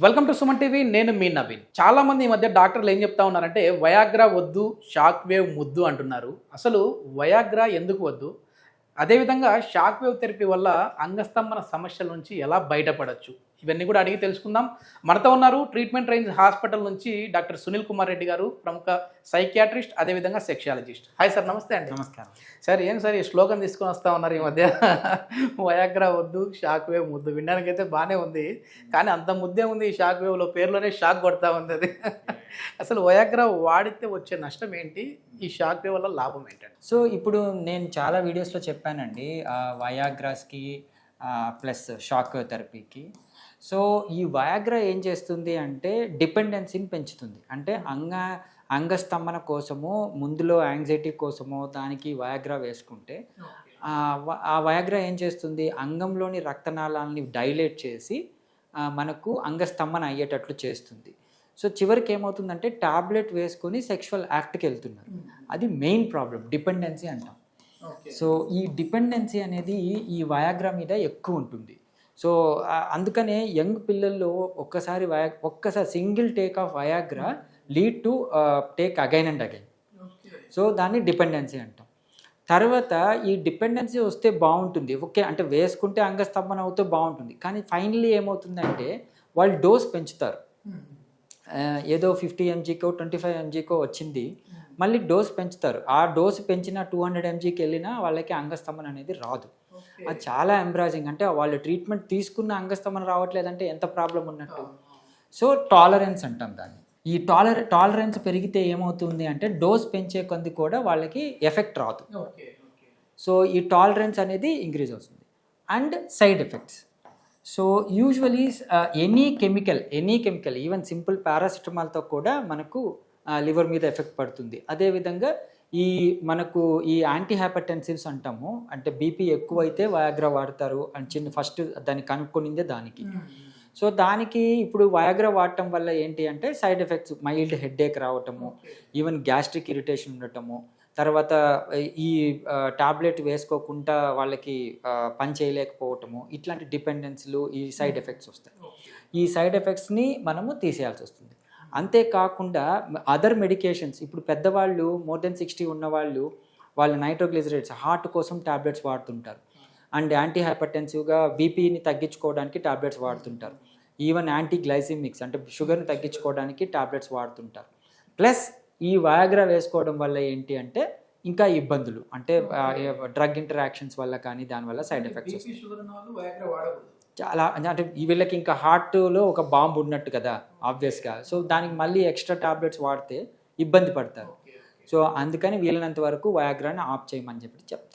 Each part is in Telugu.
Welcome to Suman TV. నేను మీ నవీన్. చాలా మంది ఈ మధ్య డాక్టర్లు ఏం చెప్తా ఉన్నారంటే వయాగ్రా వద్దు, షాక్ వేవ్ ముద్దు అంటున్నారు. అసలు వయాగ్రా ఎందుకు వద్దు? అదేవిధంగా షాక్ వేవ్ థెరపీ వల్ల అంగస్తంభన సమస్యల నుంచి ఎలా బయటపడొచ్చు? ఇవన్నీ కూడా అడిగి తెలుసుకుందాం. మనతో ఉన్నారు ట్రీట్మెంట్ రేంజ్ హాస్పిటల్ నుంచి డాక్టర్ సునీల్ కుమార్ రెడ్డి గారు, ప్రముఖ సైకియాట్రిస్ట్, అదేవిధంగా సెక్షాలజిస్ట్. హాయ్ సార్, నమస్తే అండి. నమస్కారం సార్, ఏం సార్ ఈ స్లోగన్ తీసుకొని వస్తూ ఉన్నారు ఈ మధ్య? వయాగ్రా వద్దు, షాక్ వేవ్ ముద్దు. వినడానికైతే బాగానే ఉంది, కానీ అంత ముద్దే ఉంది ఈ షాక్ వేవ్లో. పేరులోనే షాక్ కొడతా ఉంది అది. అసలు వయాగ్రా వాడితే వచ్చే నష్టం ఏంటి? ఈ షాక్ వేవ్ వల్ల లాభం ఏంటండి? సో ఇప్పుడు నేను చాలా వీడియోస్లో చెప్పానండి వయాగ్రాస్కి ప్లస్ షాక్ థెరపీకి. సో ఈ వయాగ్రా ఏం చేస్తుంది అంటే డిపెండెన్సీని పెంచుతుంది. అంటే అంగస్తంభన కోసమో ముందులో యాంగ్జైటీ కోసమో దానికి వయాగ్రా వేసుకుంటే ఆ వయాగ్రా ఏం చేస్తుంది, అంగంలోని రక్తనాళాలని డైలేట్ చేసి మనకు అంగస్తంభన అయ్యేటట్లు చేస్తుంది. సో చివరికి ఏమవుతుందంటే టాబ్లెట్ వేసుకొని సెక్షువల్ యాక్ట్కి వెళ్తున్నారు. అది మెయిన్ ప్రాబ్లం, డిపెండెన్సీ అంటాం. సో ఈ డిపెండెన్సీ అనేది ఈ వయాగ్రా మీద ఎక్కువ ఉంటుంది. సో అందుకనే యంగ్ పిల్లల్లో ఒక్కసారి single take off Viagra lead to take again and again. So దాన్ని డిపెండెన్సీ అంటాం. తర్వాత ఈ డిపెండెన్సీ వస్తే బాగుంటుంది, ఓకే అంటే వేసుకుంటే అంగస్తంభన అవుతే బాగుంటుంది. కానీ ఫైనల్లీ ఏమవుతుందంటే వాళ్ళు డోస్ పెంచుతారు. ఏదో 50 mgకో 25 mgకో వచ్చింది, మళ్ళీ డోస్ పెంచుతారు. ఆ డోస్ పెంచిన 200 mgకి వెళ్ళినా వాళ్ళకి అంగస్తంభన అనేది రాదు. అది చాలా ఎంబ్రాజింగ్. అంటే వాళ్ళు ట్రీట్మెంట్ తీసుకున్న అంగస్తంభన రావట్లేదంటే ఎంత ప్రాబ్లం ఉన్నట్టు. సో టాలరెన్స్ అంటాం దాన్ని. ఈ టాలరెన్స్ పెరిగితే ఏమవుతుంది అంటే డోస్ పెంచే కొద్ది కూడా వాళ్ళకి ఎఫెక్ట్ రాదు. సో ఈ టాలరెన్స్ అనేది ఇంక్రీజ్ అవుతుంది. And side effects. So usually any chemical even simple పారాసిటమాల్తో కూడా మనకు లివర్ మీద ఎఫెక్ట్ పడుతుంది. అదేవిధంగా మనకు ఈ యాంటీ హైపర్టెన్సివ్స్ అంటాము, అంటే బీపీ ఎక్కువైతే వయాగ్రా వాడతారు అని ఫస్ట్ దాన్ని కనుక్కొనిందే దానికి. సో దానికి ఇప్పుడు వయాగ్రా వాడటం వల్ల ఏంటి అంటే సైడ్ ఎఫెక్ట్స్, మైల్డ్ హెడ్ఏక్ రావటము, ఈవెన్ గ్యాస్ట్రిక్ ఇరిటేషన్ ఉండటము, తర్వాత ఈ టాబ్లెట్ వేసుకోకుండా వాళ్ళకి పని చేయలేకపోవటము, ఇట్లాంటి డిపెండెన్సీలు, ఈ సైడ్ ఎఫెక్ట్స్ వస్తాయి. ఈ సైడ్ ఎఫెక్ట్స్ని మనము తీసేయాల్సి వస్తుంది. అంతేకాకుండా అదర్ మెడికేషన్స్, ఇప్పుడు పెద్దవాళ్ళు మోర్ దెన్ 60 ఉన్నవాళ్ళు వాళ్ళు నైట్రోగ్లిజరైడ్స్ హార్ట్ కోసం టాబ్లెట్స్ వాడుతుంటారు. అండ్ యాంటీ హైపర్టెన్సివ్గా బీపీని తగ్గించుకోవడానికి టాబ్లెట్స్ వాడుతుంటారు. ఈవెన్ యాంటీ గ్లైసిమిక్స్ అంటే షుగర్ని తగ్గించుకోవడానికి టాబ్లెట్స్ వాడుతుంటారు. ప్లస్ ఈ వయాగ్రా వేసుకోవడం వల్ల ఏంటి అంటే ఇంకా ఇబ్బందులు, అంటే డ్రగ్ ఇంటరాక్షన్స్ వల్ల కానీ దానివల్ల సైడ్ ఎఫెక్ట్స్ వస్తాయి. చాలా అంటే వీళ్ళకి ఇంకా హార్ట్లో ఒక బాంబు ఉన్నట్టు కదా ఆబ్వియస్గా. సో దానికి మళ్ళీ ఎక్స్ట్రా టాబ్లెట్స్ వాడితే ఇబ్బంది పడతారు. సో అందుకని వీలైనంత వరకు వయాగ్రాని ఆఫ్ చేయమని చెప్తారు.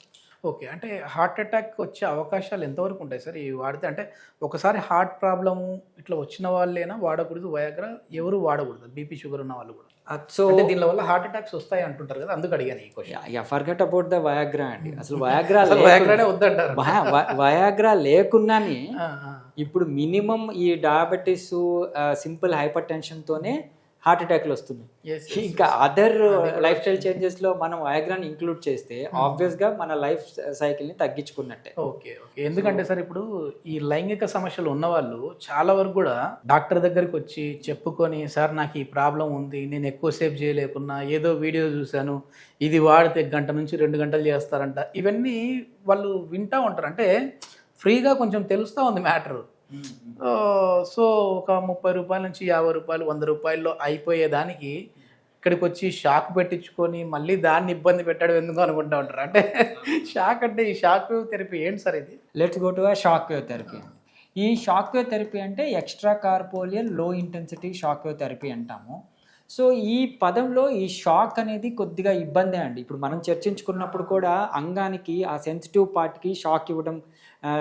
ఓకే, అంటే హార్ట్ అటాక్ వచ్చే అవకాశాలు ఎంతవరకు ఉంటాయి సార్ ఈ వాడితే? అంటే ఒకసారి హార్ట్ ప్రాబ్లము ఇట్లా వచ్చిన వాళ్ళైనా వాడకూడదు వయాగ్రా, ఎవరు వాడకూడదు? బీపీ షుగర్ ఉన్న వాళ్ళు కూడా. సో దీని వల్ల హార్ట్ అటాక్స్ వస్తాయి అంటుంటారు కదా, అందుకు అడిగాను ఈ question. Forget about the Viagra అండి. అసలు వయాగ్రానే వద్దంటారు. వయాగ్రా లేకున్నానే ఇప్పుడు మినిమం ఈ డయాబెటీస్, సింపుల్ హైపర్ టెన్షన్తోనే హార్ట్ అటాక్లు వస్తున్నాయి. ఇంకా అదర్ లైఫ్ స్టైల్ చేంజెస్లో మనం వయాగ్రాని ఇంక్లూడ్ చేస్తే ఆబ్వియస్గా మన లైఫ్ సైకిల్ని తగ్గించుకున్నట్టే. ఓకే, ఎందుకంటే సార్ ఇప్పుడు ఈ లైంగిక సమస్యలు ఉన్నవాళ్ళు చాలా వరకు కూడా డాక్టర్ దగ్గరికి వచ్చి చెప్పుకొని, సార్ నాకు ఈ ప్రాబ్లం ఉంది, నేను ఎక్కువసేపు చేయలేకున్నా, ఏదో వీడియో చూశాను, ఇది వాడితే 1 గంట నుంచి 2 గంటలు చేస్తారంట, ఇవన్నీ వాళ్ళు వింటూ ఉంటారు. అంటే ఫ్రీగా కొంచెం తెలుస్తూ ఉంది మ్యాటర్. సో ఒక 30 రూపాయల నుంచి 50 రూపాయలు, 100 రూపాయల్లో అయిపోయేదానికి ఇక్కడికి వచ్చి షాక్ పెట్టించుకొని మళ్ళీ దాన్ని ఇబ్బంది పెట్టడం ఎందుకు అనుకుంటా ఉంటారు. అంటే షాక్ అంటే ఈ షాక్ వేవ్ థెరపీ ఏంటి సార్ ఇది? Let's go to shock wave therapy. ఈ షాక్ వేవ్ థెరపీ అంటే extra corporeal low intensity shock wave therapy అంటాము. సో ఈ పదంలో ఈ షాక్ అనేది కొద్దిగా ఇబ్బందే అండి. ఇప్పుడు మనం చర్చించుకున్నప్పుడు కూడా అంగానికి ఆ సెన్సిటివ్ పార్ట్కి షాక్ ఇవ్వడం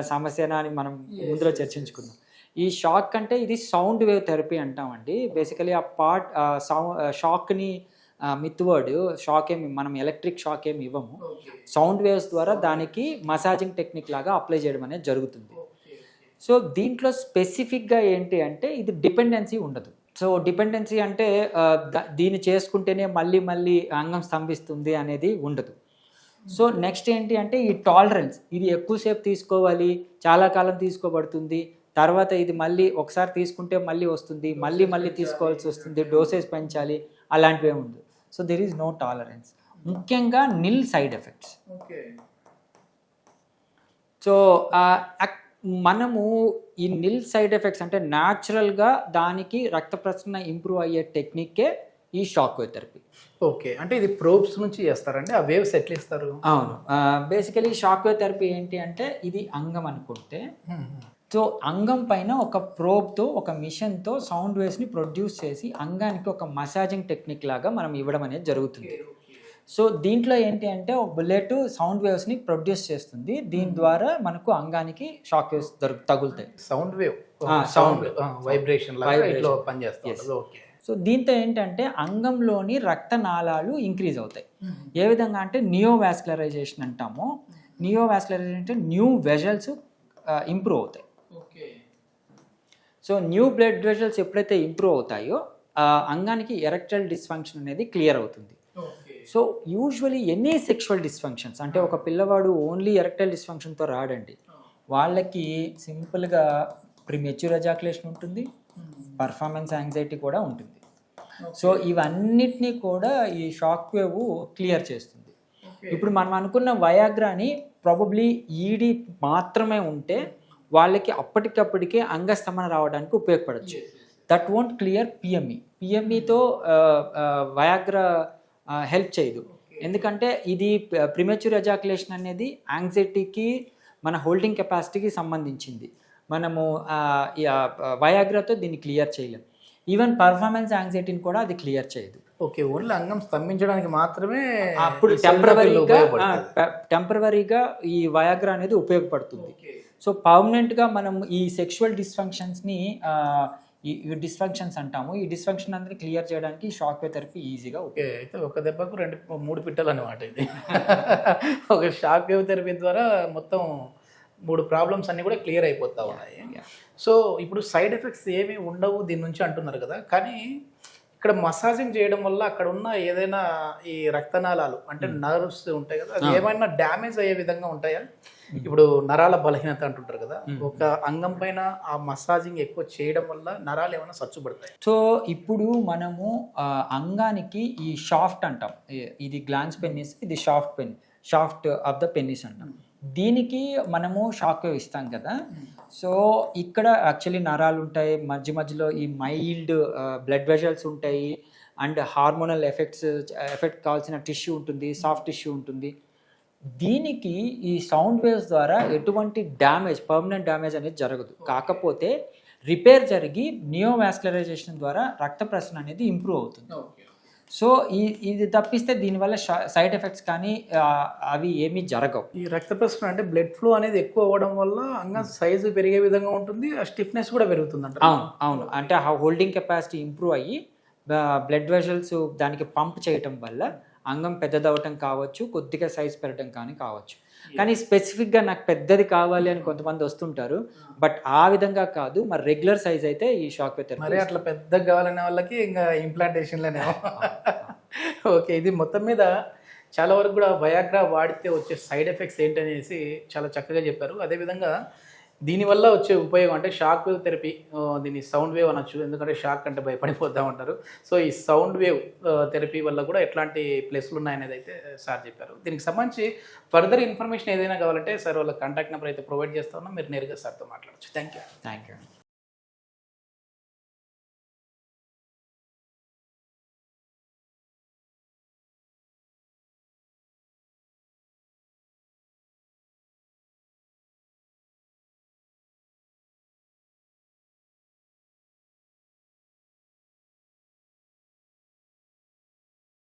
సమస్యనా అని మనం ముందులో చర్చించుకున్నాం. ఈ షాక్ అంటే ఇది సౌండ్ వేవ్ థెరపీ అంటామండి. బేసికలీ ఆ పార్ట్ షాక్ని మిత్ వర్డ్, షాక్ ఏమి మనం ఎలక్ట్రిక్ షాక్ ఏమి ఇవ్వము, సౌండ్ వేవ్స్ ద్వారా దానికి మసాజింగ్ టెక్నిక్ లాగా అప్లై చేయడం అనేది జరుగుతుంది. సో దీంట్లో స్పెసిఫిక్గా ఏంటి అంటే ఇది డిపెండెన్సీ ఉండదు. సో డిపెండెన్సీ అంటే దీన్ని చేసుకుంటేనే మళ్ళీ మళ్ళీ అంగం స్తంభిస్తుంది అనేది ఉండదు. సో నెక్స్ట్ ఏంటి అంటే ఈ టాలరెన్స్, ఇది ఎక్కువసేపు తీసుకోవాలి, చాలా కాలం తీసుకోబడుతుంది, తర్వాత ఇది మళ్ళీ ఒకసారి తీసుకుంటే మళ్ళీ వస్తుంది, మళ్ళీ తీసుకోవాల్సి వస్తుంది, డోసేజ్ పెంచాలి, అలాంటివి ఉంది. So there is no tolerance. ముఖ్యంగా నిల్ సైడ్ ఎఫెక్ట్స్. సో మనము ఈ నిల్ సైడ్ ఎఫెక్ట్స్ అంటే న్యాచురల్గా దానికి రక్త ప్రసరణ ఇంప్రూవ్ అయ్యే టెక్నిక్కే ఈ షాక్ వేవ్ థెరపీ. ఓకే, అంటే ఇది ప్రోబ్స్ నుంచి చేస్తారండి, ఆ వేవ్స్ ఎట్లా ఇస్తారు? అవును, బేసికలీ షాక్ వేవ్ థెరపీ ఏంటి అంటే ఇది అంగం అనుకుంటే, సో అంగం పైన ఒక ప్రోబ్తో ఒక మిషన్తో సౌండ్ వేవ్స్ని ప్రొడ్యూస్ చేసి అంగానికి ఒక మసాజింగ్ టెక్నిక్ లాగా మనం ఇవ్వడం అనేది జరుగుతుంది. సో దీంట్లో ఏంటి అంటే ఒక బుల్లెట్ సౌండ్ వేవ్స్ని ప్రొడ్యూస్ చేస్తుంది, దీని ద్వారా మనకు అంగానికి షాక్ వేవ్స్ తగులుతాయి. సౌండ్ వేవ్, సౌండ్ వైబ్రేషన్ పనిచేస్తుంది. ఓకే. సో దీంతో ఏంటంటే అంగంలోని రక్తనాళాలు ఇంక్రీజ్ అవుతాయి. ఏ విధంగా అంటే నియోవాస్కులరైజేషన్ అంటాము. నియోవాస్కులరైజేషన్ అంటే న్యూ వెజల్స్ ఇంప్రూవ్ అవుతాయి. సో న్యూ బ్లడ్ వెజల్స్ ఎప్పుడైతే ఇంప్రూవ్ అవుతాయో అంగానికి ఎరెక్టైల్ డిస్ఫంక్షన్ అనేది క్లియర్ అవుతుంది. So usually any sexual dysfunctions అంటే ఒక పిల్లవాడు ఓన్లీ ఎరెక్టైల్ డిస్ఫంక్షన్తో రాడండి, వాళ్ళకి సింపుల్గా ప్రీమెచ్యూర్ ఎజాకులేషన్ ఉంటుంది, పర్ఫార్మెన్స్ యాంగ్జైటీ కూడా ఉంటుంది. సో ఇవన్నిటినీ కూడా ఈ షాక్ వేవ్ క్లియర్ చేస్తుంది. ఇప్పుడు మనం అనుకున్న వయాగ్రాని ప్రాబబ్లీ ఈడీ మాత్రమే ఉంటే వాళ్ళకి అప్పటికప్పటికే అంగస్తంభన రావడానికి ఉపయోగపడచ్చు. That won't clear PME. పిఎంఈతో వయాగ్రా హెల్ప్ చేయదు, ఎందుకంటే ఇది ప్రిమెచ్యూర్ ఎజాకులేషన్ అనేది యాంగ్జైటీకి మన హోల్డింగ్ కెపాసిటీకి సంబంధించింది. మనము వయాగ్రాతో దీన్ని క్లియర్ చేయలేం. ఈవెన్ పర్ఫార్మెన్స్ యాంగ్జైటీని కూడా అది క్లియర్ చేయదు. ఓకే, ఓన్లీ అంగం స్తంభించడానికి మాత్రమే అప్పుడు టెంపరవరీగా ఈ వయాగ్రా అనేది ఉపయోగపడుతుంది. సో పర్మనెంట్గా మనం ఈ సెక్షువల్ డిస్ఫంక్షన్స్ని ఈ డిస్ఫంక్షన్స్ అంటాము, ఈ డిస్ఫంక్షన్ అందరినీ క్లియర్ చేయడానికి షాక్ వేవ్ థెరపీ ఈజీగా. ఓకే, అయితే ఒక దెబ్బకు 2-3 పిట్టలు అనమాట ఇది. ఒక షాక్ వేవ్ థెరపీ ద్వారా మొత్తం 3 ప్రాబ్లమ్స్ అన్నీ కూడా క్లియర్ అయిపోతా ఉన్నాయి. సో ఇప్పుడు సైడ్ ఎఫెక్ట్స్ ఏమీ ఉండవు దీని నుంచి అంటున్నారు కదా, కానీ ఇక్కడ మసాజింగ్ చేయడం వల్ల అక్కడ ఉన్న ఏదైనా ఈ రక్తనాళాలు అంటే నర్వ్స్ ఉంటాయి కదా, అది ఏమైనా డ్యామేజ్ అయ్యే విధంగా ఉంటాయా? ఇప్పుడు నరాల బలహీనత అంటుంటారు కదా, ఒక అంగం పైన ఆ మసాజింగ్ ఎక్కువ చేయడం వల్ల నరాలు ఏమైనా సచ్చుపడతాయి? సో ఇప్పుడు మనము అంగానికి ఈ షాఫ్ట్ అంటాం, ఇది గ్లాన్స్ పెన్నిస్, ఇది షాఫ్ట్ ఆఫ్ ద పెన్నిస్ అంటాం. దీనికి మనము షాక్ వేవ్ ఇస్తాం కదా. సో ఇక్కడ యాక్చువల్లీ నరాలు ఉంటాయి, మధ్యలో ఈ మైల్డ్ బ్లడ్ వెజల్స్ ఉంటాయి, అండ్ హార్మోనల్ ఎఫెక్ట్ కావాల్సిన టిష్యూ ఉంటుంది, సాఫ్ట్ టిష్యూ ఉంటుంది. దీనికి ఈ సౌండ్ వేవ్స్ ద్వారా ఎటువంటి పర్మనెంట్ డ్యామేజ్ అనేది జరగదు. కాకపోతే రిపేర్ జరిగి నియోవాస్కులరైజేషన్ ద్వారా రక్త ప్రసరణ అనేది ఇంప్రూవ్ అవుతుంది. సో ఇది తప్పిస్తే దీనివల్ల సైడ్ ఎఫెక్ట్స్ కానీ అవి ఏమీ జరగవు. ఈ రక్త ప్రసరణ అంటే బ్లడ్ ఫ్లో అనేది ఎక్కువ అవ్వడం వల్ల అంగం సైజు పెరిగే విధంగా ఉంటుంది, ఆ స్టిఫ్నెస్ కూడా పెరుగుతుంది అంట. అవును, అంటే ఆ హోల్డింగ్ కెపాసిటీ ఇంప్రూవ్ అయ్యి బ్లడ్ వెజల్స్ దానికి పంప్ చేయటం వల్ల అంగం పెద్దదవటం కావచ్చు, కొద్దిగా సైజ్ పెరగడం కానీ కావచ్చు. కానీ స్పెసిఫిక్గా నాకు పెద్దది కావాలి అని కొంతమంది వస్తుంటారు, బట్ ఆ విధంగా కాదు. మరి రెగ్యులర్ సైజ్ అయితే ఈ షాక్ వేవ్ థెరపీ. మరి అట్లా పెద్దగా కావాలనే వాళ్ళకి ఇంకా ఇంప్లాంటేషన్లోనే. ఓకే, ఇది మొత్తం మీద చాలా వరకు కూడా వయాగ్రా వాడితే వచ్చే సైడ్ ఎఫెక్ట్స్ ఏంటనేసి చాలా చక్కగా చెప్పారు. అదేవిధంగా దీనివల్ల వచ్చే ఉపయోగం అంటే షాక్ వేవ్ థెరపీ, దీన్ని సౌండ్ వేవ్ అనొచ్చు, ఎందుకంటే షాక్ అంటే భయపడిపోతూ ఉంటారు. సో ఈ సౌండ్ వేవ్ థెరపీ వల్ల కూడా ఎట్లాంటి ప్లేస్లు ఉన్నాయనేది అయితే సార్ చెప్పారు. దీనికి సంబంధించి ఫర్దర్ ఇన్ఫర్మేషన్ ఏదైనా కావాలంటే సార్ వాళ్ళ కాంటాక్ట్ నెంబర్ అయితే ప్రొవైడ్ చేస్తా ఉన్నాం, మీరు నేరుగా సార్తో మాట్లాడచ్చు. Thank you.